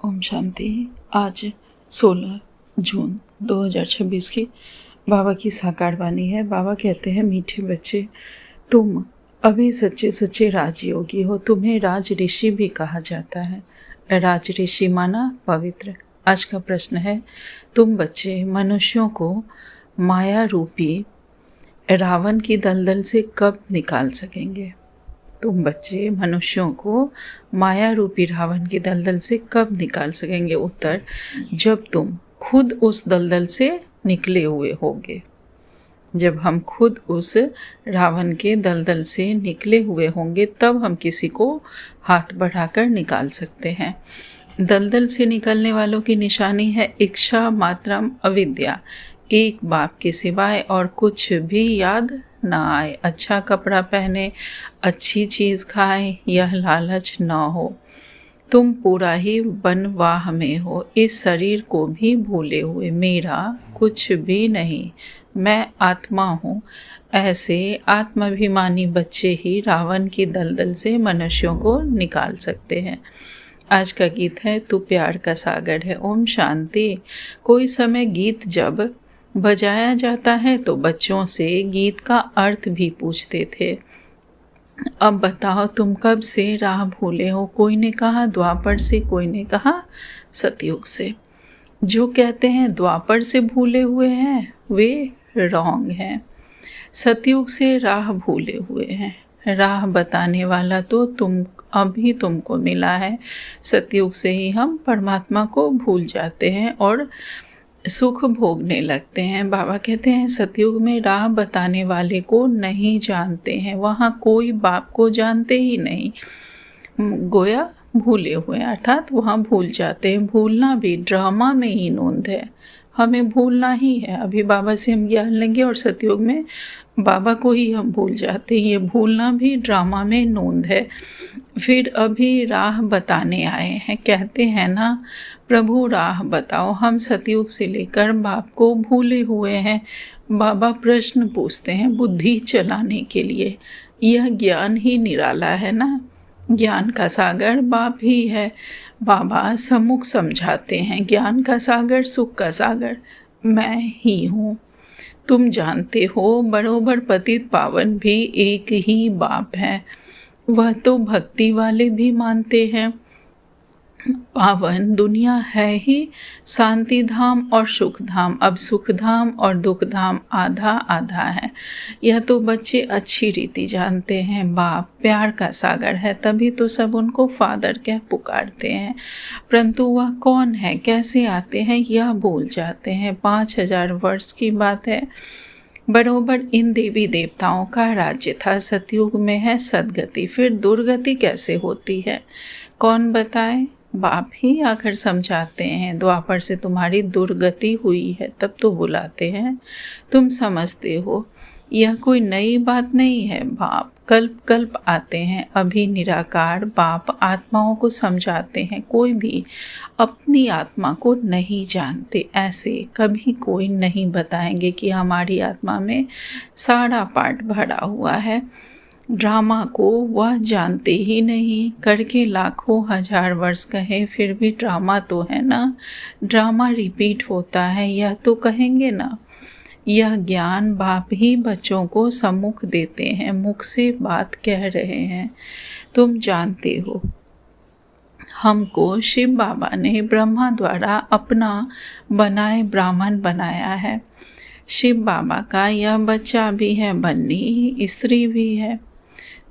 ओम शांति। आज 16 जून 2026 की बाबा की साकार वाणी है। बाबा कहते हैं, मीठे बच्चे, तुम अभी सच्चे सच्चे राजयोगी हो। तुम्हें राज ऋषि भी कहा जाता है। राज ऋषि माना पवित्र। आज का प्रश्न है, तुम बच्चे मनुष्यों को माया रूपी रावण की दलदल से कब निकाल सकेंगे? तुम बच्चे मनुष्यों को माया रूपी रावण की दलदल से कब निकाल सकेंगे? उत्तर, जब तुम खुद उस दलदल से निकले हुए होगे। जब हम खुद उस रावण के दलदल से निकले हुए होंगे तब हम किसी को हाथ बढ़ाकर निकाल सकते हैं। दलदल से निकलने वालों की निशानी है इच्छा मात्रम अविद्या, एक बाप के सिवाय और कुछ भी याद ना आए। अच्छा कपड़ा पहने, अच्छी चीज़ खाए, यह लालच ना हो। तुम पूरा ही वनवाह में हो, इस शरीर को भी भूले हुए। मेरा कुछ भी नहीं, मैं आत्मा हूँ। ऐसे आत्माभिमानी बच्चे ही रावण की दलदल से मनुष्यों को निकाल सकते हैं। आज का गीत है, तू प्यार का सागर है। ओम शांति। कोई समय गीत जब बजाया जाता है तो बच्चों से गीत का अर्थ भी पूछते थे। अब बताओ, तुम कब से राह भूले हो? कोई ने कहा द्वापर से, कोई ने कहा सतयुग से। जो कहते हैं द्वापर से भूले हुए हैं वे रॉन्ग हैं। सतयुग से राह भूले हुए हैं। राह बताने वाला तो अभी तुमको मिला है। सतयुग से ही हम परमात्मा को भूल जाते हैं और सुख भोगने लगते हैं। बाबा कहते हैं, सतयुग में राह बताने वाले को नहीं जानते हैं। वहाँ कोई बाप को जानते ही नहीं। गोया भूले हुए, अर्थात वहाँ भूल जाते हैं। भूलना भी ड्रामा में ही नोंद है। हमें भूलना ही है। अभी बाबा से हम ज्ञान लेंगे और सतयुग में बाबा को ही हम भूल जाते हैं। ये भूलना भी ड्रामा में नोंद है। फिर अभी राह बताने आए हैं। कहते हैं ना, प्रभु राह बताओ। हम सतयुग से लेकर बाप को भूले हुए हैं। बाबा प्रश्न पूछते हैं बुद्धि चलाने के लिए। यह ज्ञान ही निराला है ना। ज्ञान का सागर बाप ही है। बाबा सम्मुख समझाते हैं, ज्ञान का सागर, सुख का सागर मैं ही हूँ। तुम जानते हो, बरोबर पतित पावन भी एक ही बाप है। वह तो भक्ति वाले भी मानते हैं। पावन दुनिया है ही शांति धाम और सुख धाम। अब सुख धाम और दुख धाम आधा आधा है। यह तो बच्चे अच्छी रीति जानते हैं। बाप प्यार का सागर है, तभी तो सब उनको फादर कह पुकारते हैं। परंतु वह कौन है, कैसे आते हैं, यह भूल जाते हैं। 5000 वर्ष की बात है। बरोबर इन देवी देवताओं का राज्य था। सतयुग में है सदगति, फिर दुर्गति कैसे होती है? कौन बताए? बाप ही आकर समझाते हैं। द्वापर से तुम्हारी दुर्गति हुई है, तब तो बुलाते हैं। तुम समझते हो, यह कोई नई बात नहीं है। बाप कल्प कल्प आते हैं। अभी निराकार बाप आत्माओं को समझाते हैं। कोई भी अपनी आत्मा को नहीं जानते। ऐसे कभी कोई नहीं बताएंगे कि हमारी आत्मा में सारा पार्ट भरा हुआ है। ड्रामा को वह जानते ही नहीं। करके लाखों हजार वर्ष कहे, फिर भी ड्रामा तो है ना। ड्रामा रिपीट होता है, यह तो कहेंगे ना। यह ज्ञान बाप ही बच्चों को सम्मुख देते हैं, मुख से बात कह रहे हैं। तुम जानते हो, हमको शिव बाबा ने ब्रह्मा द्वारा अपना बनाए ब्राह्मण बनाया है। शिव बाबा का यह बच्चा भी है, बन्नी स्त्री भी है।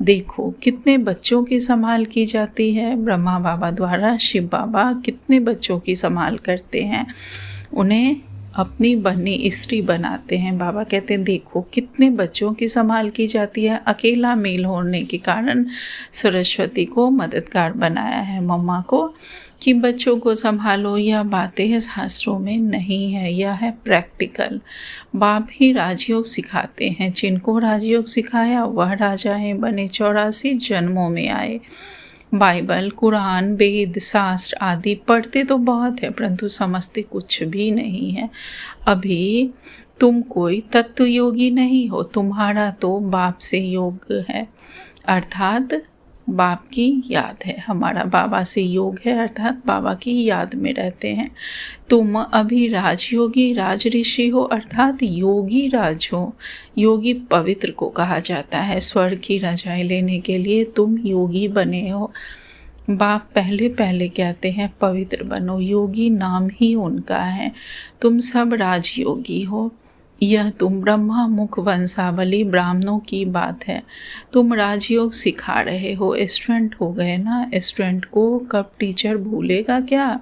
देखो कितने बच्चों की संभाल की जाती है ब्रह्मा बाबा द्वारा। शिव बाबा कितने बच्चों की संभाल करते हैं, उन्हें अपनी बन्नी स्त्री बनाते हैं। बाबा कहते हैं, देखो कितने बच्चों की संभाल की जाती है। अकेला मेल होने के कारण सरस्वती को मददगार बनाया है, मम्मा को, कि बच्चों को संभालो। यह बातें शास्त्रों में नहीं है, यह है प्रैक्टिकल। बाप ही राजयोग सिखाते हैं। जिनको राजयोग सिखाया वह राजा हैं, बने 84 जन्मों में आए। बाइबल, कुरान, वेद, शास्त्र आदि पढ़ते तो बहुत है, परंतु समझते कुछ भी नहीं है। अभी तुम कोई तत्व योगी नहीं हो। तुम्हारा तो बाप से योग है, अर्थात बाप की याद है, हमारा बाबा से योग है अर्थात बाबा की याद में रहते हैं। तुम अभी राजयोगी राज ऋषि हो अर्थात योगी राज हो। योगी पवित्र को कहा जाता है। स्वर्ग की रजाई लेने के लिए तुम योगी बने हो। बाप पहले पहले कहते हैं पवित्र बनो, योगी नाम ही उनका है। तुम सब राजयोगी हो। यह तुम ब्रह्मा मुख वंशावली ब्राह्मणों की बात है। तुम राजयोग सिखा रहे हो। स्टूडेंट हो गए ना, स्टूडेंट को कब टीचर भूलेगा क्या?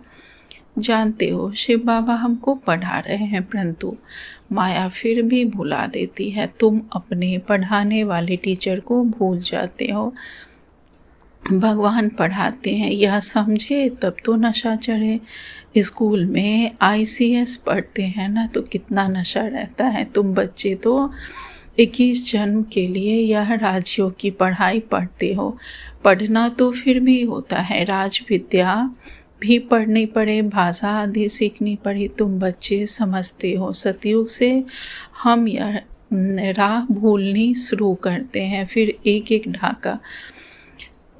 जानते हो शिव बाबा हमको पढ़ा रहे हैं, परंतु माया फिर भी भुला देती है। तुम अपने पढ़ाने वाले टीचर को भूल जाते हो। भगवान पढ़ाते हैं, यह समझे तब तो नशा चढ़े। स्कूल में ICS पढ़ते हैं ना, तो कितना नशा रहता है। तुम बच्चे तो 21 जन्म के लिए यह राजयोग की पढ़ाई पढ़ते हो। पढ़ना तो फिर भी होता है, राज विद्या भी पढ़नी पड़े, भाषा आदि सीखनी पड़ी। तुम बच्चे समझते हो। सतयुग से हम यह राह भूलनी शुरू करते हैं। फिर एक एक ढाका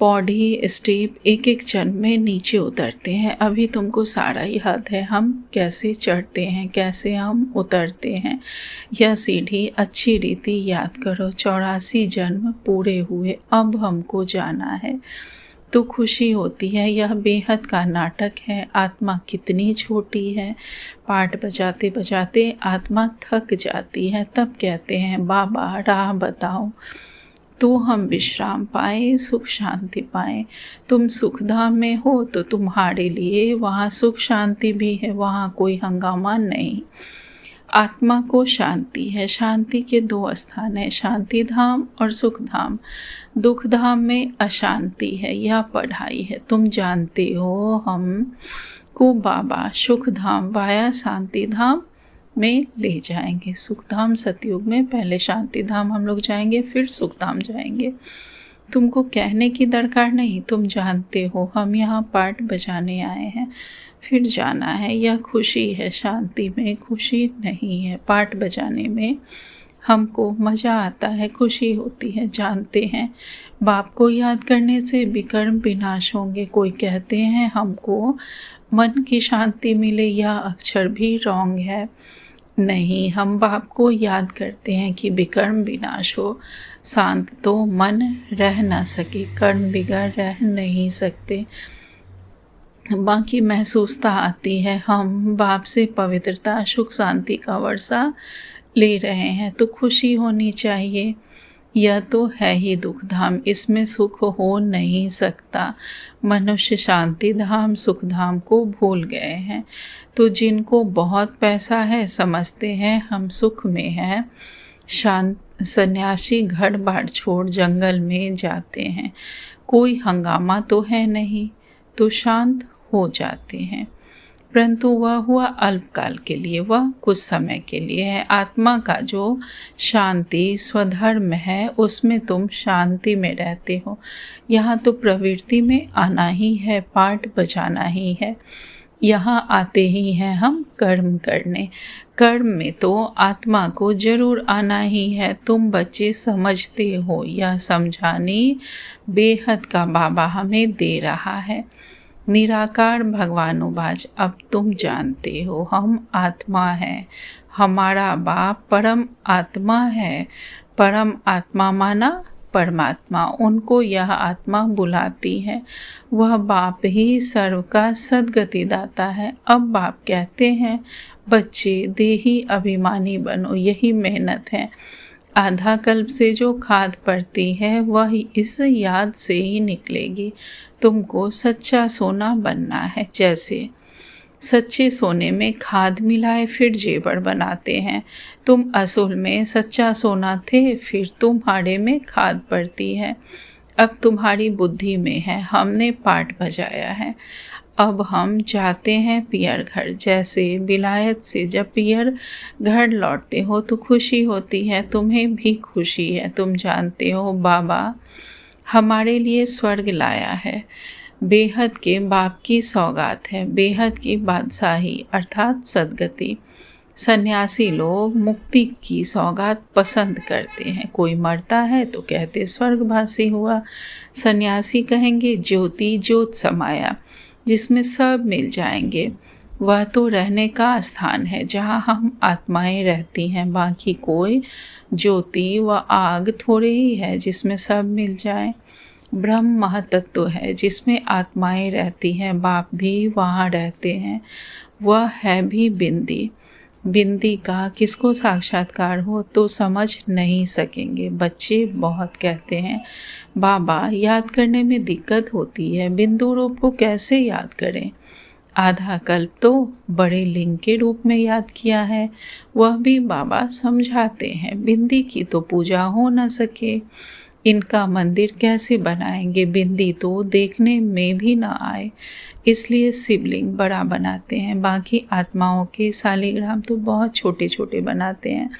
पौड़ी स्टेप एक एक जन्म में नीचे उतरते हैं। अभी तुमको सारा याद है हम कैसे चढ़ते हैं, कैसे हम उतरते हैं। यह सीढ़ी अच्छी रीति याद करो। 84 जन्म पूरे हुए, अब हमको जाना है। तो खुशी होती है। यह बेहद का नाटक है। आत्मा कितनी छोटी है। पाठ बजाते बजाते आत्मा थक जाती है। तब कहते हैं बाबा राह बताओ, तो हम विश्राम पाए, सुख शांति पाए। तुम सुखधाम में हो तो तुम्हारे लिए वहाँ सुख शांति भी है, वहाँ कोई हंगामा नहीं। आत्मा को शांति है। शांति के 2 स्थान है, शांति धाम और सुख धाम। दुख धाम में अशांति है। यह पढ़ाई है। तुम जानते हो हम को बाबा सुख धाम वाया शांति धाम में ले जाएंगे। सुखधाम सतयुग में, पहले शांति धाम हम लोग जाएंगे, फिर सुखधाम जाएंगे। तुमको कहने की दरकार नहीं, तुम जानते हो। हम यहाँ पाठ बजाने आए हैं, फिर जाना है। यह खुशी है, शांति में खुशी नहीं है। पाठ बजाने में हमको मज़ा आता है, खुशी होती है। जानते हैं बाप को याद करने से विकर्म विनाश होंगे। कोई कहते हैं हमको मन की शांति मिले, यह अक्षर भी रॉन्ग है। नहीं, हम बाप को याद करते हैं कि विकर्म विनाश हो। शांत तो मन रह ना सके, कर्म बिगड़ रह नहीं सकते। बाकी महसूसता आती है। हम बाप से पवित्रता सुख शांति का वर्षा ले रहे हैं, तो खुशी होनी चाहिए। यह तो है ही दुख धाम, इसमें सुख हो नहीं सकता। मनुष्य शांति धाम सुख धाम को भूल गए हैं। तो जिनको बहुत पैसा है समझते हैं हम सुख में हैं। सन्यासी घर बार छोड़ जंगल में जाते हैं, कोई हंगामा तो है नहीं, तो शांत हो जाते हैं। परंतु वह हुआ अल्पकाल के लिए, वह कुछ समय के लिए है। आत्मा का जो शांति स्वधर्म है उसमें तुम शांति में रहते हो। यहाँ तो प्रवृत्ति में आना ही है, पाठ बजाना ही है। यहाँ आते ही हैं हम कर्म करने। कर्म में तो आत्मा को जरूर आना ही है। तुम बच्चे समझते हो, यह समझानी बेहद का बाबा हमें दे रहा है। निराकार भगवानुवाच, अब तुम जानते हो हम आत्मा हैं। हमारा बाप परम आत्मा है। परम आत्मा माना परमात्मा, उनको यह आत्मा बुलाती है। वह बाप ही सर्व का सद्गति दाता है। अब बाप कहते हैं बच्चे देही अभिमानी बनो, यही मेहनत है। आधा कल्प से जो खाद पड़ती है वह इस याद से ही निकलेगी। तुमको सच्चा सोना बनना है। जैसे सच्चे सोने में खाद मिलाए फिर जेवर बनाते हैं। तुम असूल में सच्चा सोना थे, फिर तुम्हारे में खाद पड़ती है। अब तुम्हारी बुद्धि में है। हमने पाठ बजाया है। अब हम जाते हैं पियर घर। जैसे विलायत से जब पियर घर लौटते हो तो खुशी होती है, तुम्हें भी खुशी है। तुम जानते हो बाबा हमारे लिए स्वर्ग लाया है। बेहद के बाप की सौगात है, बेहद की बादशाही अर्थात सद्गति। सन्यासी लोग मुक्ति की सौगात पसंद करते हैं। कोई मरता है तो कहते स्वर्गवासी हुआ। सन्यासी कहेंगे ज्योति ज्योत समाया, जिसमें सब मिल जाएंगे। वह तो रहने का स्थान है जहाँ हम आत्माएं रहती हैं। बाकी कोई ज्योति व आग थोड़े ही है जिसमें सब मिल जाए। ब्रह्म महातत्व है जिसमें आत्माएं रहती हैं। बाप भी वहाँ रहते हैं। वह है भी बिंदी। बिंदी का किसको साक्षात्कार हो तो समझ नहीं सकेंगे। बच्चे बहुत कहते हैं बाबा याद करने में दिक्कत होती है, बिंदु रूप को कैसे याद करें। आधा कल्प तो बड़े लिंग के रूप में याद किया है, वह भी बाबा समझाते हैं। बिंदी की तो पूजा हो न सके, इनका मंदिर कैसे बनाएंगे। बिंदी तो देखने में भी न आए, इसलिए शिवलिंग बड़ा बनाते हैं। बाकी आत्माओं के शालिग्राम तो बहुत छोटे छोटे बनाते हैं।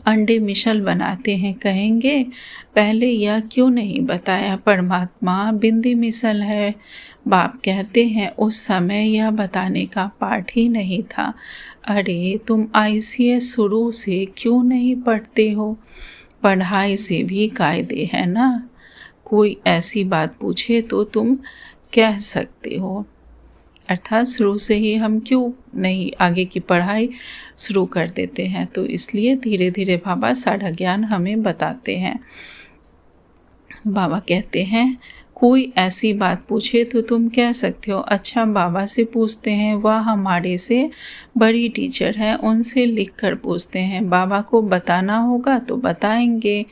अंडे मिशल बनाते हैं। कहेंगे पहले यह क्यों नहीं बताया, परमात्मा बिंदी मिसल है। बाप कहते हैं उस समय यह बताने का पाठ ही नहीं था। अरे तुम ICS शुरू से क्यों नहीं पढ़ते हो, पढ़ाई से भी कायदे है ना। कोई ऐसी बात पूछे तो तुम कह सकते हो, अर्थात शुरू से ही हम क्यों नहीं आगे की पढ़ाई शुरू कर देते हैं। तो इसलिए धीरे धीरे बाबा सारा ज्ञान हमें बताते हैं। बाबा कहते हैं कोई ऐसी बात पूछे तो तुम कह सकते हो। अच्छा बाबा से पूछते हैं, वह हमारे से बड़ी टीचर है, उनसे लिख कर पूछते हैं। बाबा को बताना होगा तो बताएंगे,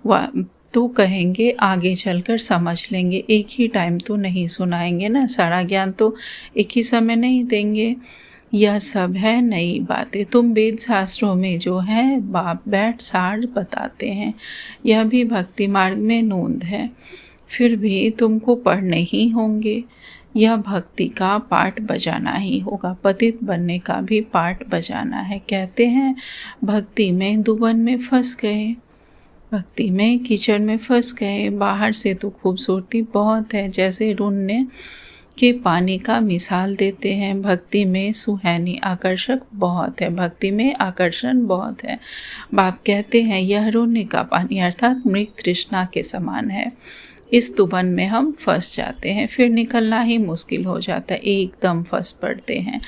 वह तो कहेंगे आगे चलकर समझ लेंगे। एक ही टाइम तो नहीं सुनाएंगे ना, सारा ज्ञान तो एक ही समय नहीं देंगे। यह सब है नई बातें, तुम वेद शास्त्रों में जो है बाप बैठ सार बताते हैं। यह भी भक्ति मार्ग में नोंद है, फिर भी तुमको पढ़ने ही होंगे। यह भक्ति का पाठ बजाना ही होगा, पतित बनने का भी पाठ बजाना है। कहते हैं भक्ति में दुबन में फंस गए, भक्ति में कीचड़ में फंस गए। बाहर से तो खूबसूरती बहुत है, जैसे रुन्ने के पानी का मिसाल देते हैं। भक्ति में सुहानी आकर्षक बहुत है, भक्ति में आकर्षण बहुत है। बाप कहते हैं यह रुन्ने का पानी अर्थात मृग तृष्णा के समान है। इस तुबन में हम फंस जाते हैं, फिर निकलना ही मुश्किल हो जाता है। एकदम फंस पड़ते हैं,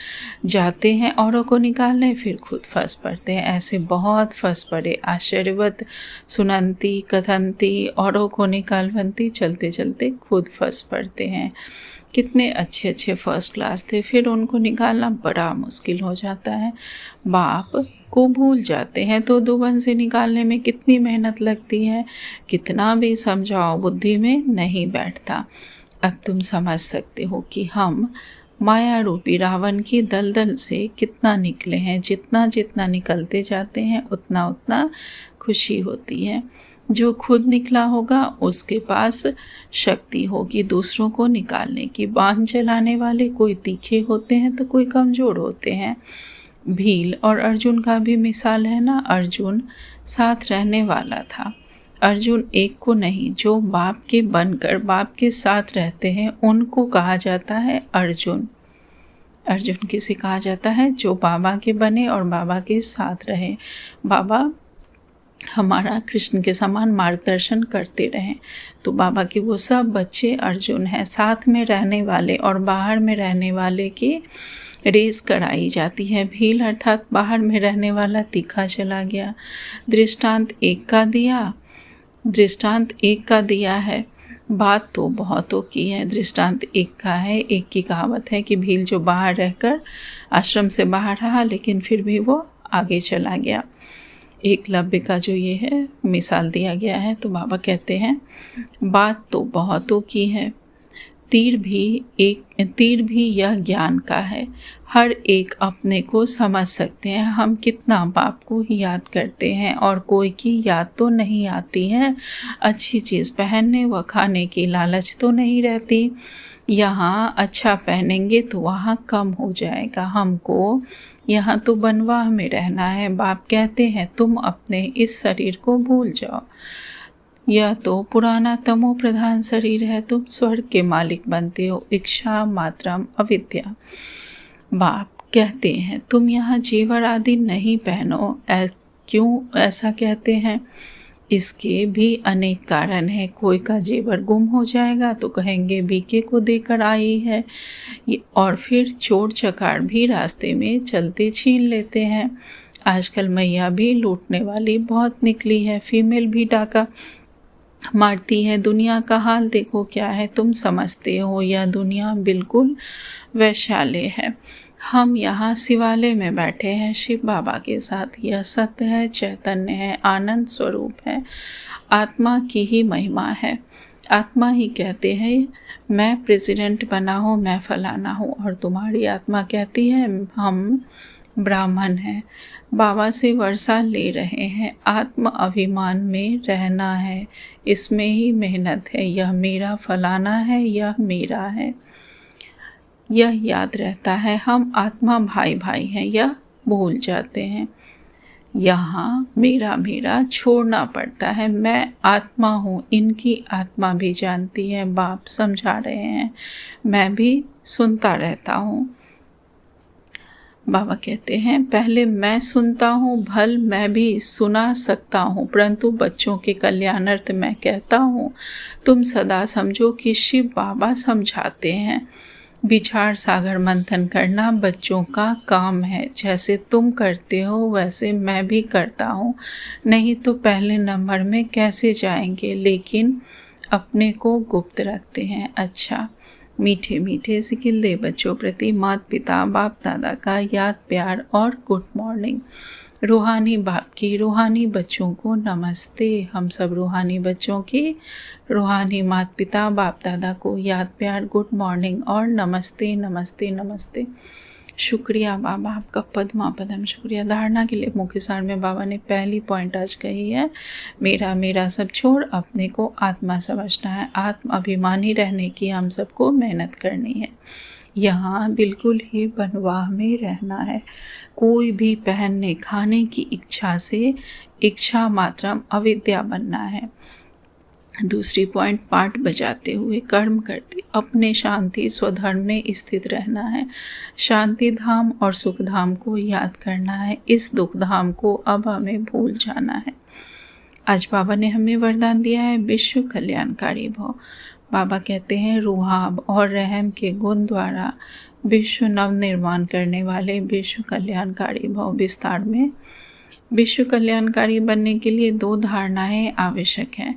जाते हैं औरों को निकालने, फिर खुद फंस पड़ते हैं। ऐसे बहुत फंस पड़े। आश्चर्यवत सुनंती कथंती औरों को निकालवंती, चलते चलते खुद फंस पड़ते हैं। कितने अच्छे अच्छे फर्स्ट क्लास थे, फिर उनको निकालना बड़ा मुश्किल हो जाता है। बाप को भूल जाते हैं तो दुबन से निकालने में कितनी मेहनत लगती है, कितना भी समझाओ बुद्धि में नहीं बैठता। अब तुम समझ सकते हो कि हम माया रूपी रावण की दलदल से कितना निकले हैं। जितना जितना निकलते जाते हैं उतना उतना खुशी होती है। जो खुद निकला होगा उसके पास शक्ति होगी दूसरों को निकालने की। बाण चलाने वाले कोई तीखे होते हैं तो कोई कमज़ोर होते हैं। भील और अर्जुन का भी मिसाल है ना। अर्जुन साथ रहने वाला था। अर्जुन एक को नहीं, जो बाप के बनकर बाप के साथ रहते हैं उनको कहा जाता है अर्जुन। अर्जुन किसे कहा जाता है, जो बाबा के बने और बाबा के साथ रहे। बाबा हमारा कृष्ण के समान मार्गदर्शन करते रहें। तो बाबा के वो सब बच्चे अर्जुन हैं। साथ में रहने वाले और बाहर में रहने वाले की रेस कराई जाती है। भील अर्थात बाहर में रहने वाला तीखा चला गया। दृष्टांत एक का दिया है, बात तो बहुतों की है, दृष्टांत एक का है। एक की कहावत है कि भील जो बाहर रहकर आश्रम से बाहर रहा लेकिन फिर भी वो आगे चला गया। एकलव्य का जो ये है मिसाल दिया गया है। तो बाबा कहते हैं बात तो बहुतों की है, तीर भी यह ज्ञान का है। हर एक अपने को समझ सकते हैं। हम कितना बाप को याद करते हैं और कोई की याद तो नहीं आती है। अच्छी चीज़ पहनने व खाने की लालच तो नहीं रहती। यहाँ अच्छा पहनेंगे तो वहाँ कम हो जाएगा। हमको यहाँ तो बनवाह में रहना है। बाप कहते हैं तुम अपने इस शरीर को भूल जाओ, यह तो पुराना तमो प्रधान शरीर है। तुम स्वर्ग के मालिक बनते हो। इच्छा मात्रम अविद्या। बाप कहते हैं तुम यहाँ जेवर आदि नहीं पहनो। क्यों ऐसा कहते हैं? इसके भी अनेक कारण हैं। कोई का जेवर गुम हो जाएगा तो कहेंगे बीके को देकर आई है, और फिर चोर चकार भी रास्ते में चलते छीन लेते हैं। आजकल मैया भी लूटने वाली बहुत निकली है, फीमेल भी डाका मारती है। दुनिया का हाल देखो क्या है। तुम समझते हो यह दुनिया बिल्कुल वैशाल्य है। हम यहाँ शिवालय में बैठे हैं शिव बाबा के साथ। यह सत्य है, चैतन्य है, आनंद स्वरूप है, आत्मा की ही महिमा है। आत्मा ही कहते हैं मैं प्रेसिडेंट बना हूँ, मैं फलाना हूँ, और तुम्हारी आत्मा कहती है हम ब्राह्मण हैं। बाबा से वर्षा ले रहे हैं। आत्म अभिमान में रहना है, इसमें ही मेहनत है। यह मेरा फलाना है, यह मेरा है, यह याद रहता है। हम आत्मा भाई भाई हैं, यह भूल जाते हैं। यहाँ मेरा मेरा छोड़ना पड़ता है। मैं आत्मा हूँ, इनकी आत्मा भी जानती है। बाप समझा रहे हैं, मैं भी सुनता रहता हूँ। बाबा कहते हैं पहले मैं सुनता हूँ, भल मैं भी सुना सकता हूँ, परंतु बच्चों के कल्याणार्थ मैं कहता हूँ तुम सदा समझो कि शिव बाबा समझाते हैं। विचार सागर मंथन करना बच्चों का काम है। जैसे तुम करते हो वैसे मैं भी करता हूँ, नहीं तो पहले नंबर में कैसे जाएंगे। लेकिन अपने को गुप्त रखते हैं। अच्छा, मीठे मीठे सिकिल्दे बच्चों प्रति माता पिता बाप दादा का याद प्यार और गुड मॉर्निंग। रूहानी बाप की रूहानी बच्चों को नमस्ते। हम सब रूहानी बच्चों की रूहानी माता पिता बाप दादा को याद प्यार गुड मॉर्निंग और नमस्ते नमस्ते नमस्ते। शुक्रिया बाबा, आपका पद्मा पदम शुक्रिया। धारणा के लिए मुख्य सार में बाबा ने पहली पॉइंट आज कही है, मेरा मेरा सब छोड़ अपने को आत्मा समझना है। आत्म अभिमानी रहने की हम सबको मेहनत करनी है। यहाँ बिल्कुल ही बनवाह में रहना है। कोई भी पहनने खाने की इच्छा से इच्छा मात्रम अविद्या बनना है। दूसरी पॉइंट, पाठ बजाते हुए कर्म करते अपने शांति स्वधर्म में स्थित रहना है। शांति धाम और सुख धाम को याद करना है। इस दुख धाम को अब हमें भूल जाना है। आज बाबा ने हमें वरदान दिया है विश्व कल्याणकारी भव। बाबा कहते हैं रूहाब और रहम के गुण द्वारा विश्व नव निर्माण करने वाले विश्व कल्याणकारी भव। विस्तार में विश्व कल्याणकारी बनने के लिए दो धारणाएं आवश्यक हैं,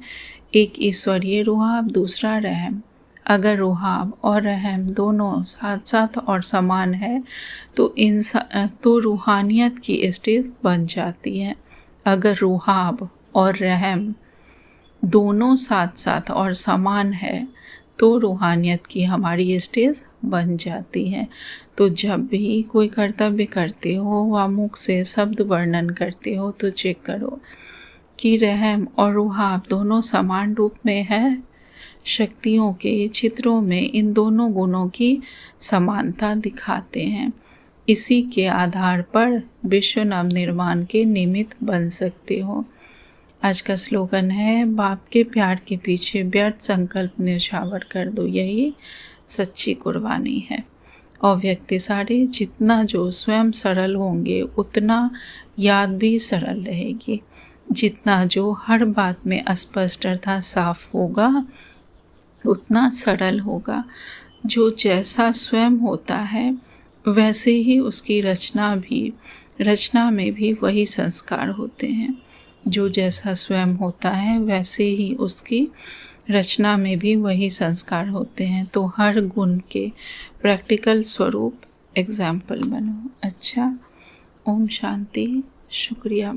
एक ईश्वरीय रूहाब, दूसरा रहम। अगर रूहाब और रहम दोनों साथ साथ और समान है तो रूहानियत की स्टेज बन जाती है। अगर रूहाब और रहम दोनों साथ साथ और समान है तो रूहानियत की हमारी स्टेज बन जाती है। तो जब भी कोई कर्तव्य करते हो व मुख से शब्द वर्णन करते हो तो चेक करो कि रहम और रूहाब दोनों समान रूप में है। शक्तियों के चित्रों में इन दोनों गुणों की समानता दिखाते हैं। इसी के आधार पर विश्व नव निर्माण के निमित्त बन सकते हो। आज का स्लोगन है, बाप के प्यार के पीछे व्यर्थ संकल्प न्यौछावर कर दो, यही सच्ची कुर्बानी है। और व्यक्ति सारे जितना जो स्वयं सरल होंगे उतना याद भी सरल रहेगी। जितना जो हर बात में स्पष्टता साफ होगा उतना सरल होगा। जो जैसा स्वयं होता है वैसे ही उसकी रचना में भी वही संस्कार होते हैं। जो जैसा स्वयं होता है वैसे ही उसकी रचना में भी वही संस्कार होते हैं। तो हर गुण के प्रैक्टिकल स्वरूप एग्जाम्पल बनो। अच्छा, ओम शांति। शुक्रिया।